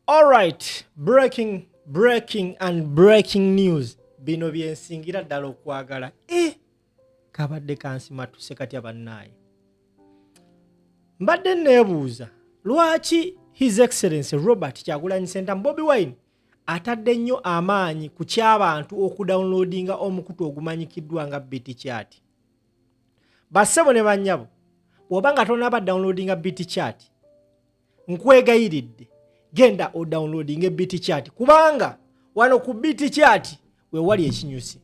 All right, breaking news. Bino byensingira ddala okwagala. Kabadde kansimatuse katya bannaye. Mbadde neebuuza lwaki His Excellency Robert Kyagulanyi Ssentamu Bobi Wine atadde nnyo amaanyi ku ky'abantu okudownloadinga omukutu ogumanyikiddwa nga BitChat. Bassebo ne bannyabo, bw'oba nga tonaba downloadinga BitChat, nkwegayiridde genda odownloadinga BitChat kubanga wano ku BitChat we wali ekinyusi.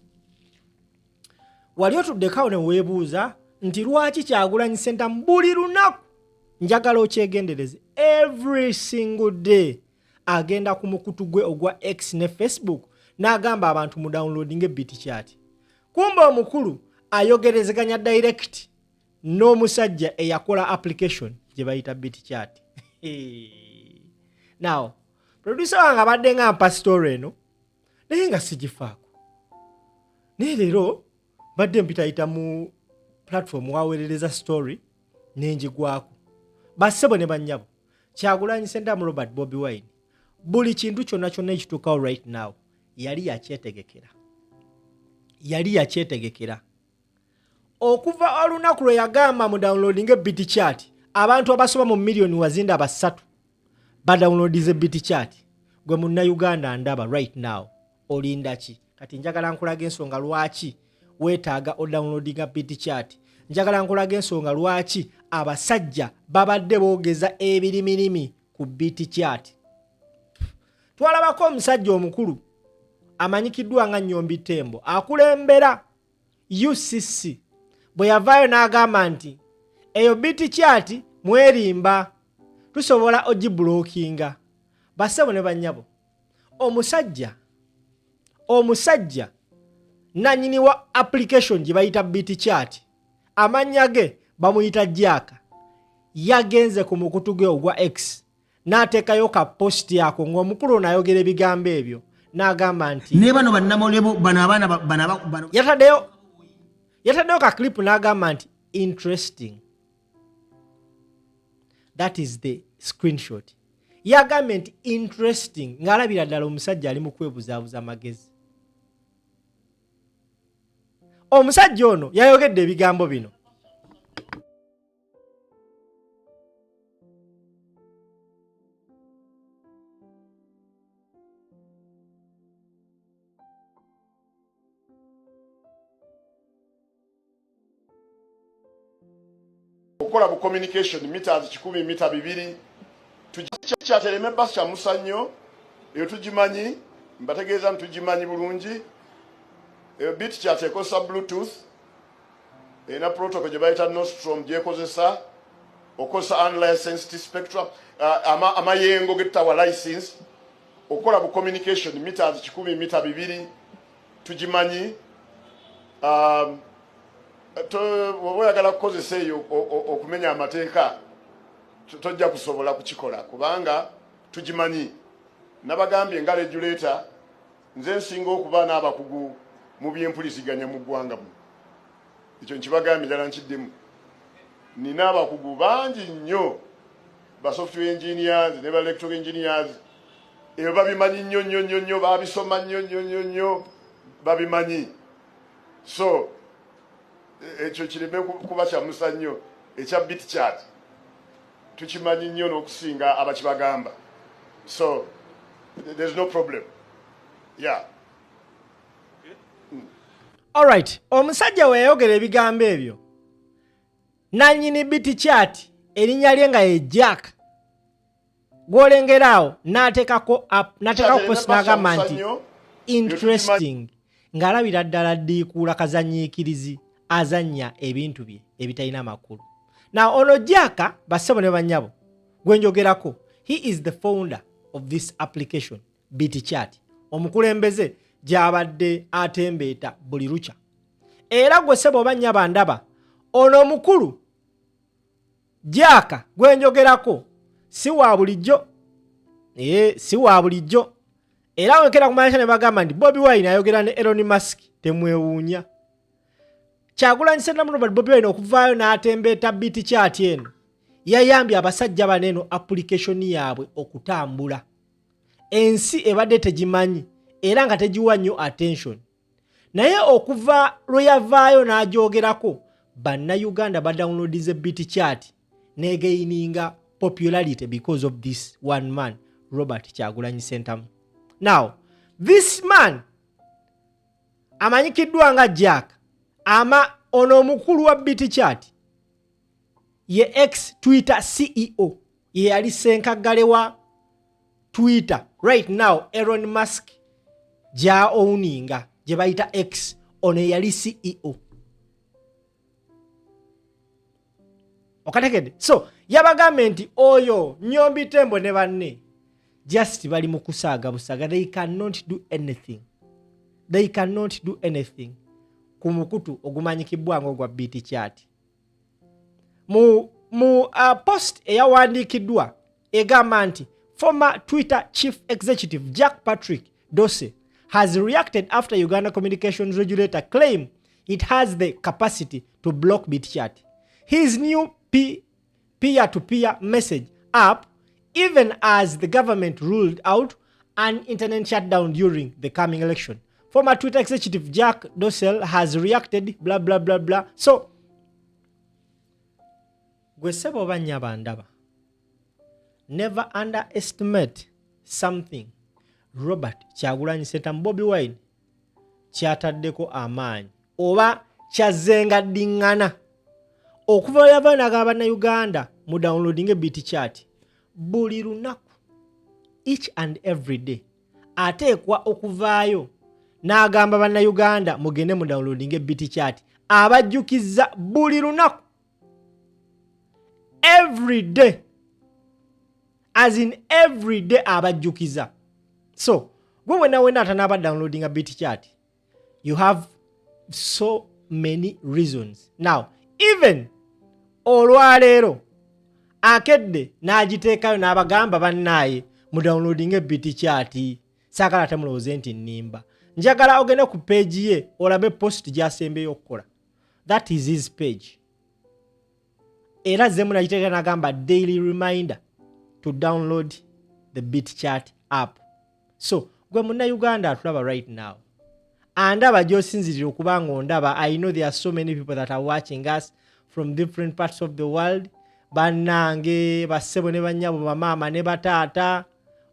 Wali otuddekawo ne weebuuza nti lwaki Kyagulanyi Ssentamu buli lunaku njagala okyegendereze every single day agenda ku mukutu gwe ogwa X ne Facebook n'agamba abantu mu downloadinge BitChat. Kumba omukulu ayogerezeganya direct n'omusajja eyakola application gye bayita BitChat. Now, producer wange abadde nga mpa story eno naye nga sigifaako. Naye leero badde mpitayita mu platform waweerereza story n'enjigwako. Bassebo ne bannyabo, Kyagulanyi Ssentamu Robert Bobi Wine buli kintu kyonna ekituukawo right now yali yakyetegekera. Okuva olunaku lwe yagamba mu downloadinge BitChat, abantu abasoba mu miliyoni wazinda basatu badownloadize BitChat. Gwe munna Uganda ndaba right now olinda ki? Kati njagala nkulaga ensonga lwaki weetaaga odownloadinga BitChat. Njagala nkulaga ensonga lwaki abasajja babadde boogeza ebirimirimi ku BitChat. Twalabako omusajja omukulu amanyikiddwa nga Nnyombi Tembo akulembera UCC bwe yavaayo n'agamba nti eyo BitChat mwerimba tusobola ogibulookinga. Bassebo ne bannyabo, omusajja nannyini wa application gye bayita BitChat amannya ge bamuyita Gyeyawa yagenze ku mukutu gwe ogwa X n'ateekayo ka post yako ng'omukulu n'ayogera ebigambo ebyo n'agamba nti ne bano bannamolebo bano abaana yataddeyo ka clip n'agamba nti interesting. That is the screenshot. Yagambye nti interesting ng'alabira ddala omusajja ali mu kwebuzaabuza amagezi. Omusajja ono yayogedde ebigambo bino. Okola bu communication meters 10 mita 2 tukikyateleme basi kya musanyo eyo tugimanyi mbategeeza ntugimanyi bulungi. BitChat ekosa Bluetooth ena protocol gye bayita Nostrum gyekozesa okosa unlicensed spectrum amayengo getawa license. Okola bu communication meters 10 mita 2 tugimanyi. Woyagala kukozesa eyo okumenya amateeka tojja kusobola kukikola kubanga tugimanyi. Nabagambye nga regulator nze nsinga okuba n'abakugu mu byempuliziganya mu ggwanga mu ekyo nkibagambye ddala nkiddemu. Nina abakugu bangi nnyo ba software engineers ne ba electrical engineers eyo babimanyi nnyo babisoma nnyo babimanyi. So ekyo kireme kuba kya musanyo ekya BitChat tukimanyi nnyo n'okusinga abakibagamba. So there's no problem. Yeah. All right, omusajja we yayogera ebigambo ebyo nannyini BitChat erinnya lye nga ye Gyeyawa gw'olengeraawo n'ateekako post n'agamba nti interesting ng'alabira ddala ddiikuula kazanyiikirizi azannya ebintu bye ebitalina makulu. Now ono Gyeyawa bassebo ne bannyabo gwe njogerako, he is the founder of this application BitChat, omukulembeze gy'abadde atembeeta buli lukya. Era gwe ssebo bannyaba ndaba ono omukulu Gyeyawa gwe njogerako si wa bulijjo. Si wa bulijjo. Era wekera kumanyisa ne bagamba nti Bobi Wine ayogera ne Elon Musk temwewuunya. Kyagulanyi Ssentamu Robert Bobi Wine okuvaayo n'atembeeta BitChat eno yayambye abasajja baneno application yaabwe okutambula. ensi ebadde tegimanyi era nga tegiwa nnyo attention. Naye okuva lwe yavaayo n'agyogerako, bannayuganda badownloadize BitChat n'egaininga popularity because of this one man, Robert Kyagulanyi Ssentamu. Now, this man amanyikiddwa nga Jack, ono omukulu wa BitChat ye ex-Twitter CEO, ye yali ssenkaggale wa Twitter. Right now, Elon Musk gya owninga, gye bayita X, ono yali CEO. Okategedde? So, yabagambye nti oyo Nyombi Tembo ne banne just bali mu kusaaga busaga. They cannot do anything. They cannot do anything. Ku mukutu ogumanyikibwa ng'ogwa BitChat. Mu post eyawandiikiddwa egamba nti former Twitter chief executive Jack Patrick Dorsey has reacted after Uganda communications regulator claimed it has the capacity to block BitChat. His new peer-to-peer message app, even as the government ruled out an internet shutdown during the coming election. Former Twitter executive Jack Dorsey has reacted, blah, blah, blah, blah. So, gwesebo banya bandaba. Never underestimate something. Robert Kyagulanyi Ssentamu Bobi Wine kyataddeko amaanyi oba kyazenga ddiŋŋana okuva yava n'agamba bannayuganda mu downloading BitChat buli lunaku, each and every day. Ateekwa okuvaayo n'agamba bannayuganda mugende mu downloading BitChat, abajjukizza buli lunaku, every day, as in every day abajjukiza. So, when atanaba downloading a BitChat, you have so many reasons. Now, even olwaleero akedde n'agiteekayo n'abagamba bannaye mu downloading BitChat, saakala temulowooze nti nnimba. Njagala ogende ku page ye olabe post gy'asembeyo okukola. That is his page. Era zemu n'agiteeka n'agamba daily reminder to download the BitChat app. So, gwe munnayuganda atulaba right now. Andaba gy'osinzirira okuba ng'ondaba. I know there are so many people that are watching us from different parts of the world. Bannange, bassebo ne bannyabo, bamaama ne bataata,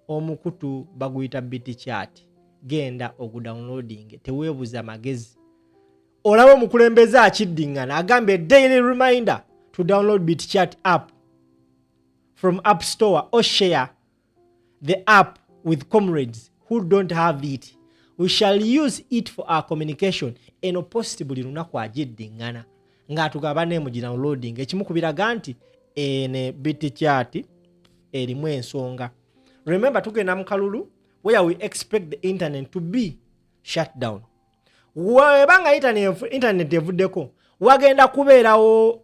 omukutu baguyita BitChat. Genda ogudownloading. Teweebuza magezi. Olaba omukulembeze akiddiŋŋana agambye daily reminder to download BitChat app from App Store or share the app with comrades who don't have it. We shall use it for our communication. Eno post buli lunaku agiddiŋŋana ng'atugamba ne mu downloading. Ekimu ku biraga nti ene BitChat erimu ensonga. Remember, tugenda mu kalulu where we expect the internet to be shut down. Webanga internet evuddeko wagenda kubeerawo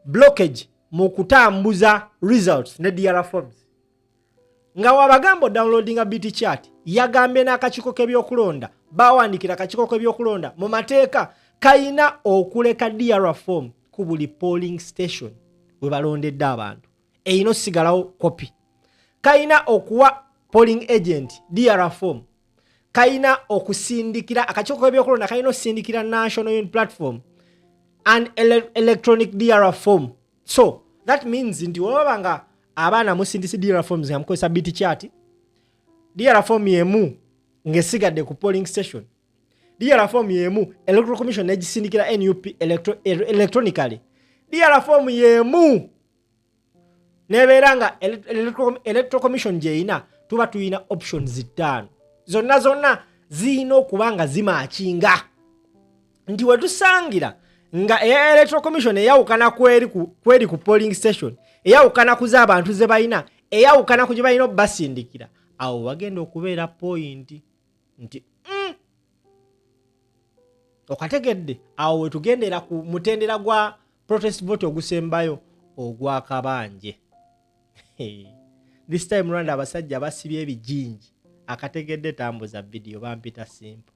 blockage mu kutambuza results ne DR forms. Nga wabagamba downloading a BitChat, yagambye n'akakiiko k'ebyokulonda, baawandikira akakiiko k'ebyokulonda mu mateeka kayina okuleka DR form ku buli polling station we balondedde abantu. Eyina osigalawo copy. Kayina okuwa polling agent DR form. Kayina okusindikira akakiiko k'ebyokulonda, kayina okusindikira national unit platform and electronic DR form. So, that means nti wabanga abaana musindisi DR forms nga mukozesa BitChat, DR form yemu ng'esigadde ku polling station, DR form yemu electoral commission negisindikira NUP electronically, DR form yemu nebeera nga electoral commission gyeyina tuba tuyina options 5. Zonna ziyina okuba nga zimaakinga nti wetusangira nga electoral commission eyawukana kweri ku polling station, eyawukana ku z'abantu ze balina, eyawukana ku gye balina basindikira, awo wagenda okubeera point nti okategedde awo wetugendera ku mutendera gwa protest vote ogusembayo ogwakabanje. This time round abasajja basibye ebijinji. Akategedde tambuza video bampita simple.